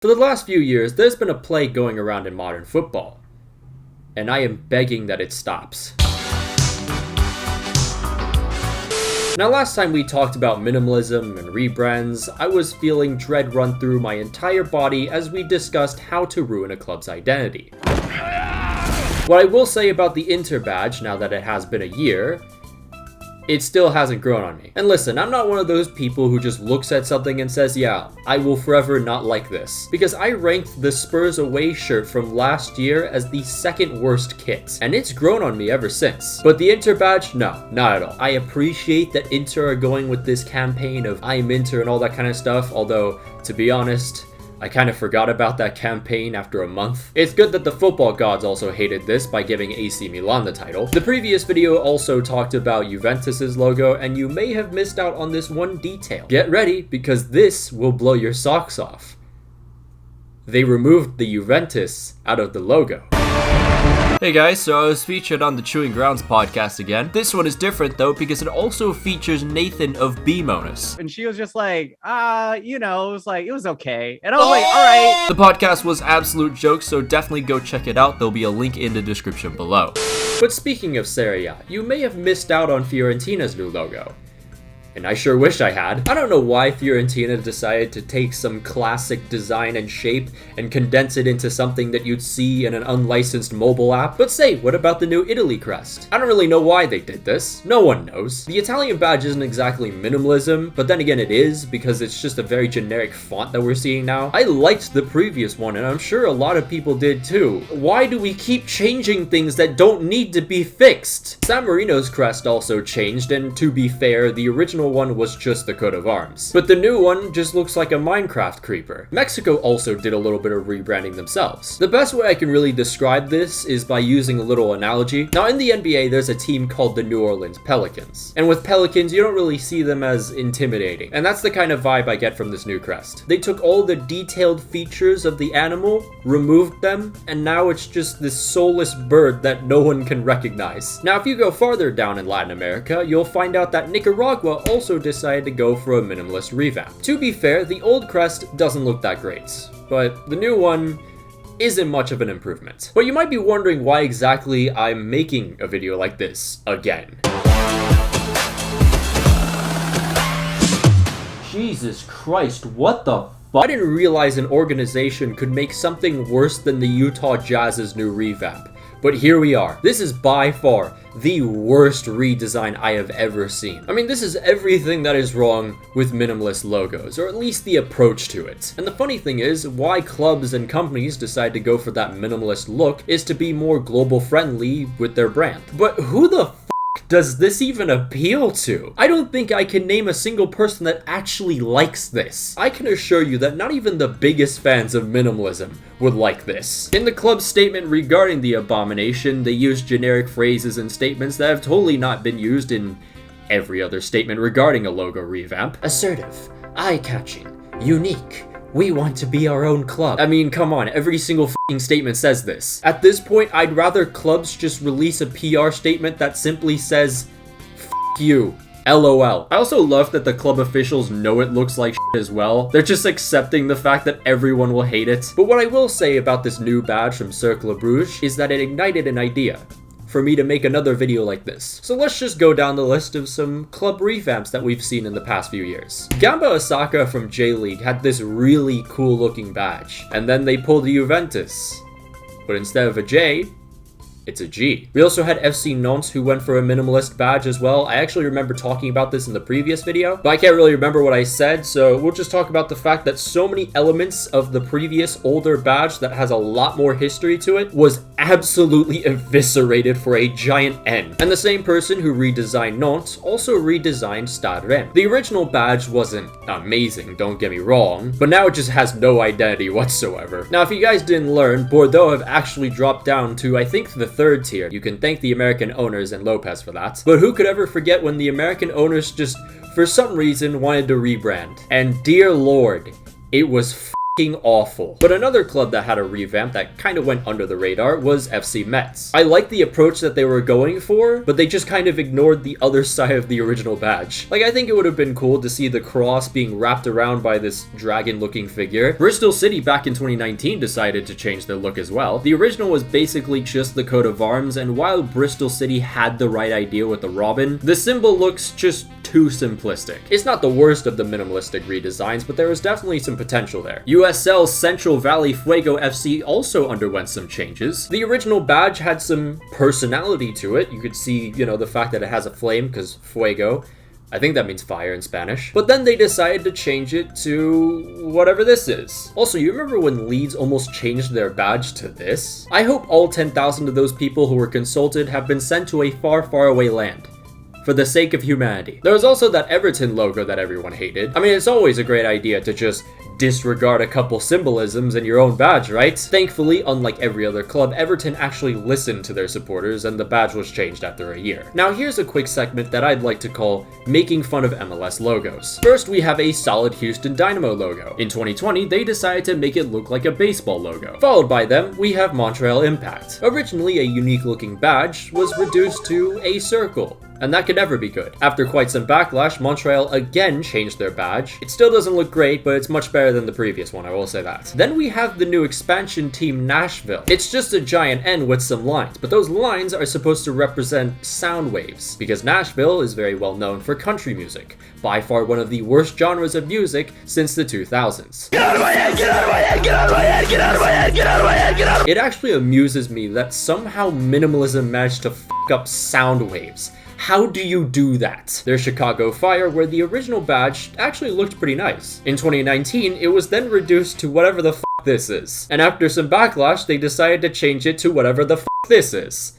For the last few years, there's been a plague going around in modern football, and I am begging that it stops. Now, last time we talked about minimalism and rebrands, I was feeling dread run through my entire body as we discussed how to ruin a club's identity. What I will say about the Inter badge, now that it has been a year, it still hasn't grown on me. And listen, I'm not one of those people who just looks at something and says, yeah, I will forever not like this. Because I ranked the Spurs away shirt from last year as the second worst kit, and it's grown on me ever since. But the Inter badge, no, not at all. I appreciate that Inter are going with this campaign of I'm Inter and all that kind of stuff, although, to be honest, I kind of forgot about that campaign after a month. It's good that the football gods also hated this by giving AC Milan the title. The previous video also talked about Juventus's logo, and you may have missed out on this one detail. Get ready, because this will blow your socks off. They removed the Juventus out of the logo. Hey guys, so I was featured on the Chewing Grounds podcast again. This one is different though because it also features Nathan of B-Monus. And she was just like, it was okay. And I was like, all right. The podcast was absolute jokes, so definitely go check it out. There'll be a link in the description below. But speaking of Serie A, you may have missed out on Fiorentina's new logo. And I sure wish I had. I don't know why Fiorentina decided to take some classic design and shape and condense it into something that you'd see in an unlicensed mobile app. But say, what about the new Italy crest? I don't really know why they did this. No one knows. The Italian badge isn't exactly minimalism, but then again it is, because it's just a very generic font that we're seeing now. I liked the previous one, and I'm sure a lot of people did too. Why do we keep changing things that don't need to be fixed? San Marino's crest also changed, and to be fair, the original one was just the coat of arms. But the new one just looks like a Minecraft creeper. Mexico also did a little bit of rebranding themselves. The best way I can really describe this is by using a little analogy. Now in the NBA, there's a team called the New Orleans Pelicans. And with Pelicans, you don't really see them as intimidating. And that's the kind of vibe I get from this new crest. They took all the detailed features of the animal, removed them, and now it's just this soulless bird that no one can recognize. Now if you go farther down in Latin America, you'll find out that Nicaragua also decided to go for a minimalist revamp. To be fair, the old crest doesn't look that great, but the new one isn't much of an improvement. But you might be wondering why exactly I'm making a video like this again. Jesus Christ, what the fuck? I didn't realize an organization could make something worse than the Utah Jazz's new revamp. But here we are. This is by far the worst redesign I have ever seen. I mean, this is everything that is wrong with minimalist logos, or at least the approach to it. And the funny thing is, why clubs and companies decide to go for that minimalist look is to be more global friendly with their brand. But who the does this even appeal to? I don't think I can name a single person that actually likes this. I can assure you that not even the biggest fans of minimalism would like this. In the club's statement regarding the abomination, they use generic phrases and statements that have totally not been used in every other statement regarding a logo revamp. Assertive, eye-catching, unique. We want to be our own club. I mean, come on, every single f***ing statement says this. At this point, I'd rather clubs just release a PR statement that simply says, F*** you, LOL. I also love that the club officials know it looks like shit as well. They're just accepting the fact that everyone will hate it. But what I will say about this new badge from Cercle Bruges is that it ignited an idea for me to make another video like this. So let's just go down the list of some club revamps that we've seen in the past few years. Gamba Osaka from J-League had this really cool looking badge, and then they pulled the Juventus. But instead of a J, it's a G. We also had FC Nantes who went for a minimalist badge as well. I actually remember talking about this in the previous video, but I can't really remember what I said, so we'll just talk about the fact that so many elements of the previous older badge that has a lot more history to it was absolutely eviscerated for a giant N. And the same person who redesigned Nantes also redesigned Stade Rennes. The original badge wasn't amazing, don't get me wrong, but now it just has no identity whatsoever. Now, if you guys didn't learn, Bordeaux have actually dropped down to, I think, the third tier. You can thank the American owners and Lopez for that. But who could ever forget when the American owners just, for some reason, wanted to rebrand? And dear Lord, it was awful. But another club that had a revamp that kind of went under the radar was FC Metz. I like the approach that they were going for, but they just kind of ignored the other side of the original badge. Like, I think it would have been cool to see the cross being wrapped around by this dragon-looking figure. Bristol City back in 2019 decided to change their look as well. The original was basically just the coat of arms, and while Bristol City had the right idea with the robin, the symbol looks just too simplistic. It's not the worst of the minimalistic redesigns, but there was definitely some potential there. USL's Central Valley Fuego FC also underwent some changes. The original badge had some personality to it. You could see, you know, the fact that it has a flame, because fuego, I think that means fire in Spanish. But then they decided to change it to whatever this is. Also, you remember when Leeds almost changed their badge to this? I hope all 10,000 of those people who were consulted have been sent to a far, far away land, for the sake of humanity. There was also that Everton logo that everyone hated. I mean, it's always a great idea to just disregard a couple symbolisms in your own badge, right? Thankfully, unlike every other club, Everton actually listened to their supporters and the badge was changed after a year. Now here's a quick segment that I'd like to call Making Fun of MLS Logos. First, we have a solid Houston Dynamo logo. In 2020, they decided to make it look like a baseball logo. Followed by them, we have Montreal Impact. Originally a unique looking badge was reduced to a circle, and that could never be good. After quite some backlash, Montreal again changed their badge. It still doesn't look great, but it's much better than the previous one, I will say that. Then we have the new expansion team Nashville. It's just a giant N with some lines, but those lines are supposed to represent sound waves, because Nashville is very well known for country music, by far one of the worst genres of music since the 2000s. Get out of my head, get out of my head, get out of my head, get out of my head, get out of my head, get out of my head. It actually amuses me that somehow minimalism managed to f up sound waves. How do you do that? There's Chicago Fire, where the original badge actually looked pretty nice. In 2019, it was then reduced to whatever the f this is. And after some backlash, they decided to change it to whatever the f this is.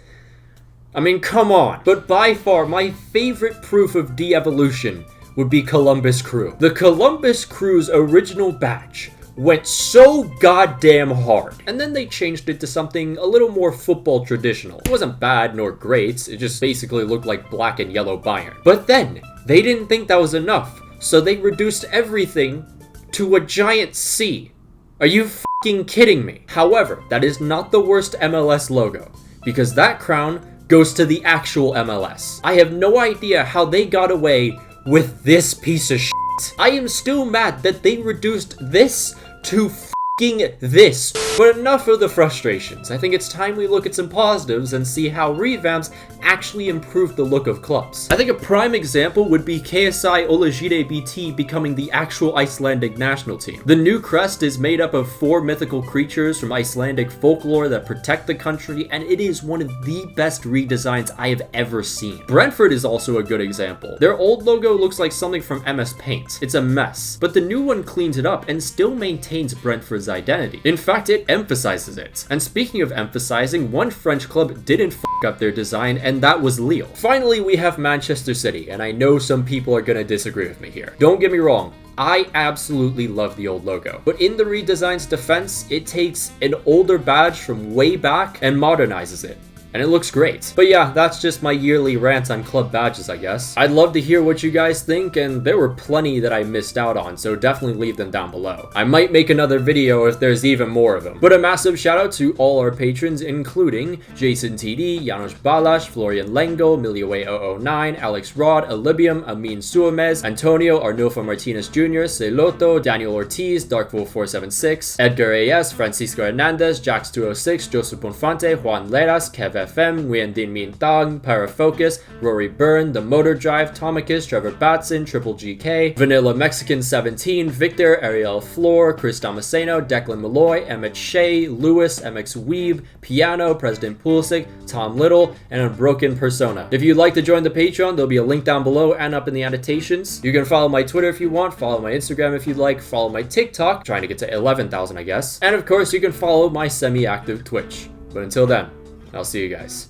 I mean, come on. But by far, my favorite proof of de-evolution would be Columbus Crew. The Columbus Crew's original badge went so goddamn hard, and then they changed it to something a little more football traditional. It wasn't bad nor great, it just basically looked like black and yellow Bayern. But then, they didn't think that was enough, so they reduced everything to a giant C. Are you f***ing kidding me? However, that is not the worst MLS logo, because that crown goes to the actual MLS. I have no idea how they got away with this piece of shit. I am still mad that they reduced this to f***ing this. But enough of the frustrations. I think it's time we look at some positives and see how revamps actually improved the look of clubs. I think a prime example would be KSI Olajide BT becoming the actual Icelandic national team. The new crest is made up of 4 mythical creatures from Icelandic folklore that protect the country, and it is one of the best redesigns I have ever seen. Brentford is also a good example. Their old logo looks like something from MS Paint. It's a mess, but the new one cleans it up and still maintains Brentford's identity. In fact, it emphasizes it. And speaking of emphasizing, one French club didn't f up their design, and that was Lille. Finally, we have Manchester City, and I know some people are gonna disagree with me here. Don't get me wrong, I absolutely love the old logo, but in the redesign's defense, it takes an older badge from way back and modernizes it. And it looks great. But yeah, that's just my yearly rant on club badges, I guess. I'd love to hear what you guys think, and there were plenty that I missed out on, so definitely leave them down below. I might make another video if there's even more of them. But a massive shout out to all our patrons, including Jason TD, Janos Balash, Florian Lengo, Milioway009, Alex Rod, Alibium, Amin Suamez, Antonio, Arnulfo Martinez Jr., Celoto, Daniel Ortiz, Darkwolf476, Edgar AS, Francisco Hernandez, Jax206, Joseph Bonfante, Juan Leras, Kev FM, Nguyen Din Min Tang, Parafocus, Rory Byrne, The Motor Drive, Tomicus, Trevor Batson, Triple GK, Vanilla Mexican 17, Victor, Ariel Floor, Chris Damasceno, Declan Malloy, Emmett Shea, Lewis, MX Weeb, Piano, President Pulisic, Tom Little, and Unbroken Persona. If you'd like to join the Patreon, there'll be a link down below and up in the annotations. You can follow my Twitter if you want, follow my Instagram if you'd like, follow my TikTok, trying to get to 11,000 I guess, and of course you can follow my semi-active Twitch. But until then, I'll see you guys.